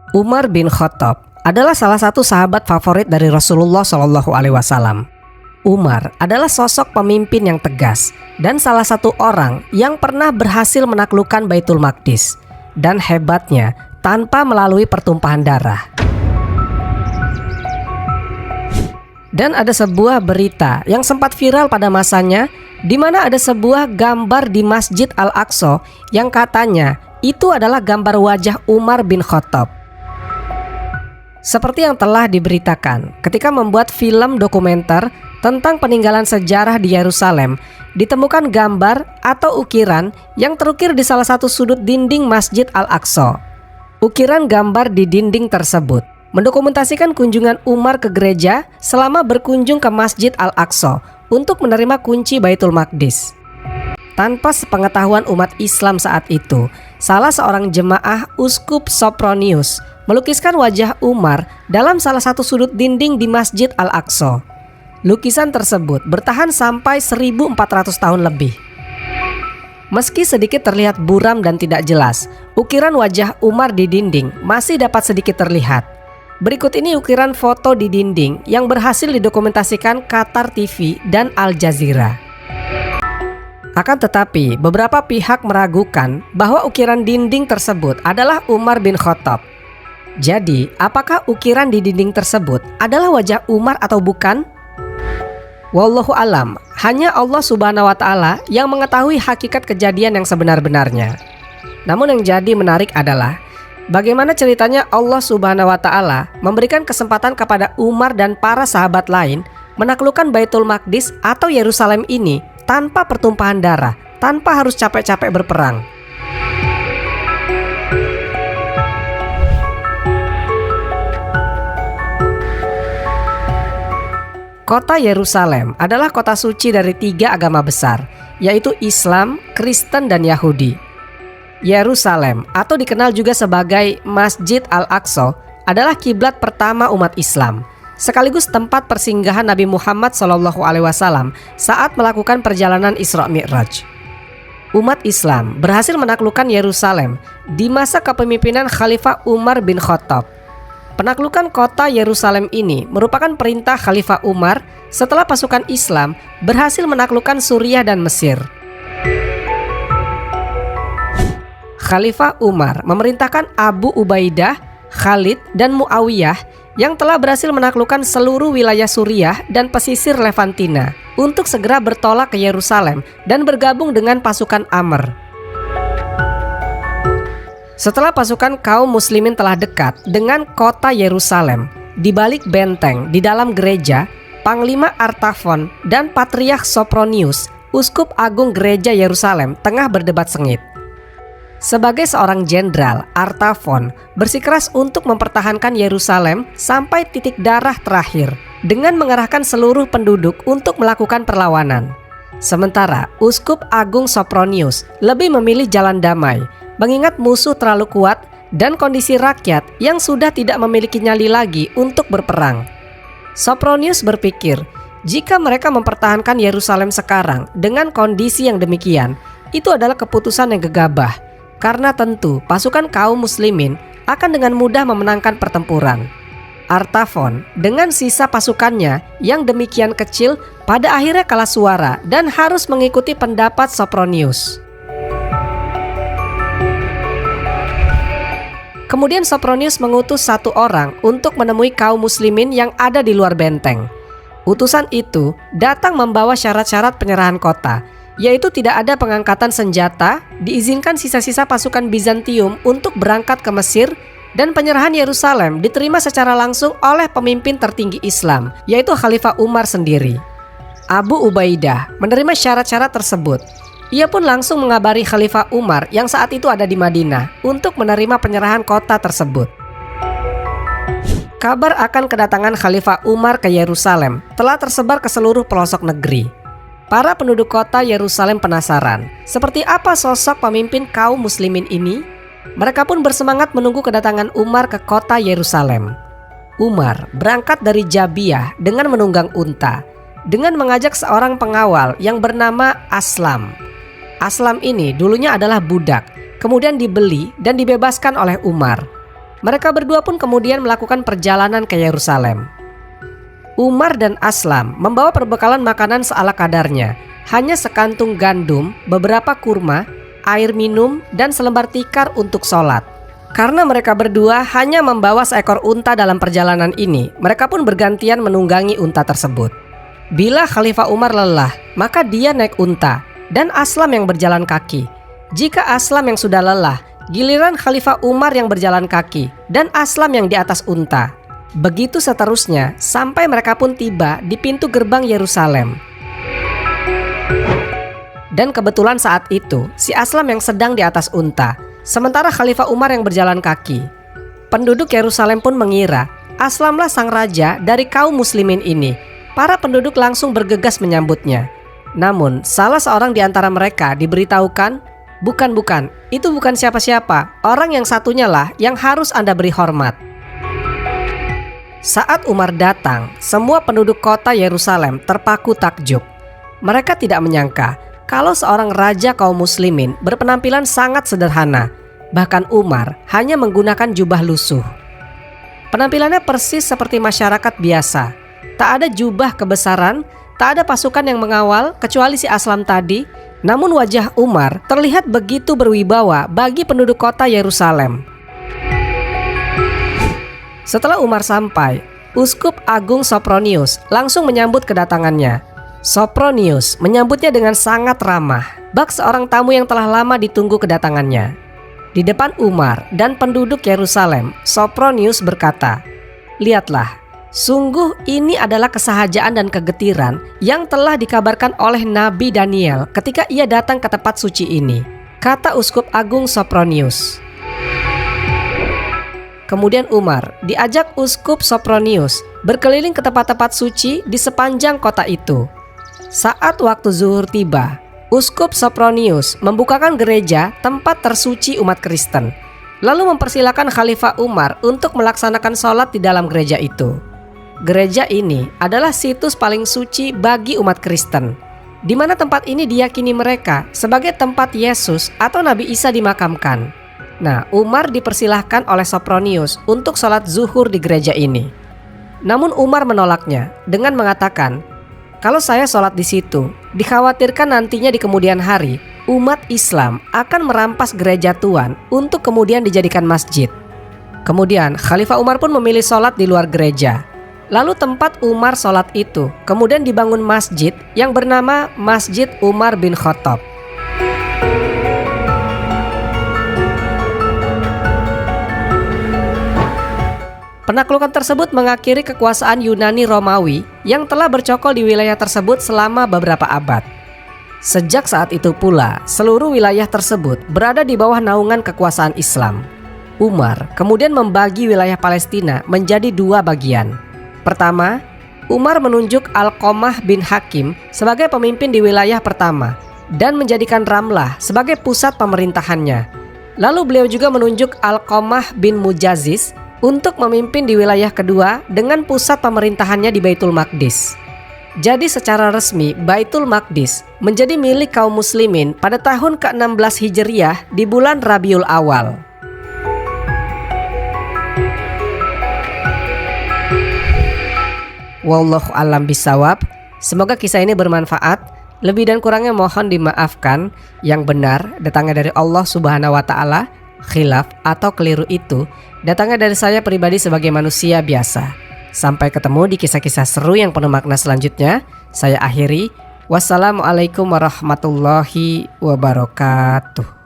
Umar bin Khattab adalah salah satu sahabat favorit dari Rasulullah SAW. Umar adalah sosok pemimpin yang tegas dan salah satu orang yang pernah berhasil menaklukkan Baitul Maqdis, dan hebatnya tanpa melalui pertumpahan darah. Dan ada sebuah berita yang sempat viral pada masanya, di mana ada sebuah gambar di Masjid Al-Aqsa yang katanya itu adalah gambar wajah Umar bin Khattab. Seperti yang telah diberitakan ketika membuat film dokumenter tentang peninggalan sejarah di Yerusalem, ditemukan gambar atau ukiran yang terukir di salah satu sudut dinding Masjid Al-Aqsa. Ukiran gambar di dinding tersebut mendokumentasikan kunjungan Umar ke gereja selama berkunjung ke Masjid Al-Aqsa untuk menerima kunci Baitul Maqdis. Tanpa sepengetahuan umat Islam saat itu, salah seorang jemaah Uskup Sopronius melukiskan wajah Umar dalam salah satu sudut dinding di Masjid Al-Aqsa. Lukisan tersebut bertahan sampai 1400 tahun lebih. Meski sedikit terlihat buram dan tidak jelas, ukiran wajah Umar di dinding masih dapat sedikit terlihat. Berikut ini ukiran foto di dinding yang berhasil didokumentasikan Qatar TV dan Al Jazeera. Akan tetapi, beberapa pihak meragukan bahwa ukiran dinding tersebut adalah Umar bin Khattab. Jadi, apakah ukiran di dinding tersebut adalah wajah Umar atau bukan? Wallahu alam, hanya Allah Subhanahu wa Ta'ala yang mengetahui hakikat kejadian yang sebenar-benarnya. Namun yang jadi menarik adalah bagaimana ceritanya Allah Subhanahu wa Ta'ala memberikan kesempatan kepada Umar dan para sahabat lain menaklukkan Baitul Maqdis atau Yerusalem ini tanpa pertumpahan darah, tanpa harus capek-capek berperang. Kota Yerusalem adalah kota suci dari 3 agama besar, yaitu Islam, Kristen, dan Yahudi. Yerusalem atau dikenal juga sebagai Masjid Al-Aqsa adalah kiblat pertama umat Islam, sekaligus tempat persinggahan Nabi Muhammad SAW saat melakukan perjalanan Isra Mi'raj. Umat Islam berhasil menaklukkan Yerusalem di masa kepemimpinan Khalifah Umar bin Khattab. Penaklukan kota Yerusalem ini merupakan perintah Khalifah Umar setelah pasukan Islam berhasil menaklukkan Suriah dan Mesir. Khalifah Umar memerintahkan Abu Ubaidah, Khalid, dan Muawiyah yang telah berhasil menaklukkan seluruh wilayah Suriah dan pesisir Levantina untuk segera bertolak ke Yerusalem dan bergabung dengan pasukan Amr. Setelah pasukan kaum muslimin telah dekat dengan kota Yerusalem, di balik benteng di dalam gereja, Panglima Artafon dan Patriark Sopronius, Uskup Agung Gereja Yerusalem, tengah berdebat sengit. Sebagai seorang jenderal, Artafon bersikeras untuk mempertahankan Yerusalem sampai titik darah terakhir dengan mengerahkan seluruh penduduk untuk melakukan perlawanan. Sementara Uskup Agung Sopronius lebih memilih jalan damai, mengingat musuh terlalu kuat dan kondisi rakyat yang sudah tidak memiliki nyali lagi untuk berperang. Sopronius berpikir, jika mereka mempertahankan Yerusalem sekarang dengan kondisi yang demikian, itu adalah keputusan yang gegabah, karena tentu pasukan kaum muslimin akan dengan mudah memenangkan pertempuran. Artafon dengan sisa pasukannya yang demikian kecil pada akhirnya kalah suara dan harus mengikuti pendapat Sopronius. Kemudian Sopronius mengutus satu orang untuk menemui kaum muslimin yang ada di luar benteng. Utusan itu datang membawa syarat-syarat penyerahan kota, yaitu tidak ada pengangkatan senjata, diizinkan sisa-sisa pasukan Bizantium untuk berangkat ke Mesir, dan penyerahan Yerusalem diterima secara langsung oleh pemimpin tertinggi Islam, yaitu Khalifah Umar sendiri. Abu Ubaidah menerima syarat-syarat tersebut. Ia pun langsung mengabari Khalifah Umar yang saat itu ada di Madinah untuk menerima penyerahan kota tersebut. Kabar akan kedatangan Khalifah Umar ke Yerusalem telah tersebar ke seluruh pelosok negeri. Para penduduk kota Yerusalem penasaran, seperti apa sosok pemimpin kaum muslimin ini? Mereka pun bersemangat menunggu kedatangan Umar ke kota Yerusalem. Umar berangkat dari Jabiyah dengan menunggang unta, dengan mengajak seorang pengawal yang bernama Aslam. Aslam ini dulunya adalah budak, kemudian dibeli dan dibebaskan oleh Umar. Mereka berdua pun kemudian melakukan perjalanan ke Yerusalem. Umar dan Aslam membawa perbekalan makanan seala kadarnya, hanya sekantung gandum, beberapa kurma, air minum, dan selembar tikar untuk sholat. Karena mereka berdua hanya membawa seekor unta dalam perjalanan ini, mereka pun bergantian menunggangi unta tersebut. Bila Khalifah Umar lelah, maka dia naik unta, dan Aslam yang berjalan kaki. Jika Aslam yang sudah lelah, giliran Khalifah Umar yang berjalan kaki, dan Aslam yang di atas unta. Begitu seterusnya, sampai mereka pun tiba di pintu gerbang Yerusalem. Dan kebetulan saat itu, si Aslam yang sedang di atas unta, sementara Khalifah Umar yang berjalan kaki. Penduduk Yerusalem pun mengira Aslamlah sang raja dari kaum muslimin ini. Para penduduk langsung bergegas menyambutnya. Namun salah seorang di antara mereka diberitahukan, bukan, itu bukan siapa-siapa, orang yang satunya lah yang harus Anda beri hormat. Saat Umar datang, semua penduduk kota Yerusalem terpaku takjub. Mereka tidak menyangka kalau seorang raja kaum muslimin berpenampilan sangat sederhana. Bahkan Umar hanya menggunakan jubah lusuh. Penampilannya persis seperti masyarakat biasa. Tak ada jubah kebesaran, tak ada pasukan yang mengawal kecuali si Aslam tadi. Namun wajah Umar terlihat begitu berwibawa bagi penduduk kota Yerusalem. Setelah Umar sampai, Uskup Agung Sopronius langsung menyambut kedatangannya. Sopronius menyambutnya dengan sangat ramah, bak seorang tamu yang telah lama ditunggu kedatangannya. Di depan Umar dan penduduk Yerusalem, Sopronius berkata, "Lihatlah, sungguh ini adalah kesahajaan dan kegetiran yang telah dikabarkan oleh Nabi Daniel ketika ia datang ke tempat suci ini," kata Uskup Agung Sopronius. Kemudian Umar diajak Uskup Sopronius berkeliling ke tempat-tempat suci di sepanjang kota itu. Saat waktu zuhur tiba, Uskup Sopronius membukakan gereja tempat tersuci umat Kristen, lalu mempersilakan Khalifah Umar untuk melaksanakan sholat di dalam gereja itu. Gereja ini adalah situs paling suci bagi umat Kristen, di mana tempat ini diyakini mereka sebagai tempat Yesus atau Nabi Isa dimakamkan. Nah, Umar dipersilahkan oleh Sopronius untuk sholat zuhur di gereja ini. Namun Umar menolaknya dengan mengatakan, "Kalau saya sholat di situ, dikhawatirkan nantinya di kemudian hari umat Islam akan merampas gereja Tuhan untuk kemudian dijadikan masjid." Kemudian Khalifah Umar pun memilih sholat di luar gereja. Lalu tempat Umar sholat itu kemudian dibangun masjid yang bernama Masjid Umar bin Khattab. Penaklukan tersebut mengakhiri kekuasaan Yunani Romawi yang telah bercokol di wilayah tersebut selama beberapa abad. Sejak saat itu pula, seluruh wilayah tersebut berada di bawah naungan kekuasaan Islam. Umar kemudian membagi wilayah Palestina menjadi dua bagian. Pertama, Umar menunjuk Alqamah bin Hakim sebagai pemimpin di wilayah pertama dan menjadikan Ramlah sebagai pusat pemerintahannya. Lalu beliau juga menunjuk Alqamah bin Mujazis untuk memimpin di wilayah kedua dengan pusat pemerintahannya di Baitul Maqdis. Jadi secara resmi Baitul Maqdis menjadi milik kaum muslimin pada tahun ke-16 Hijriah di bulan Rabiul Awal. Wallahu a'lam bishawab. Semoga kisah ini bermanfaat. Lebih dan kurangnya mohon dimaafkan. Yang benar datangnya dari Allah Subhanahu wa taala. Khilaf atau keliru itu datangnya dari saya pribadi sebagai manusia biasa. Sampai ketemu di kisah-kisah seru yang penuh makna selanjutnya. Saya akhiri. Wassalamualaikum warahmatullahi wabarakatuh.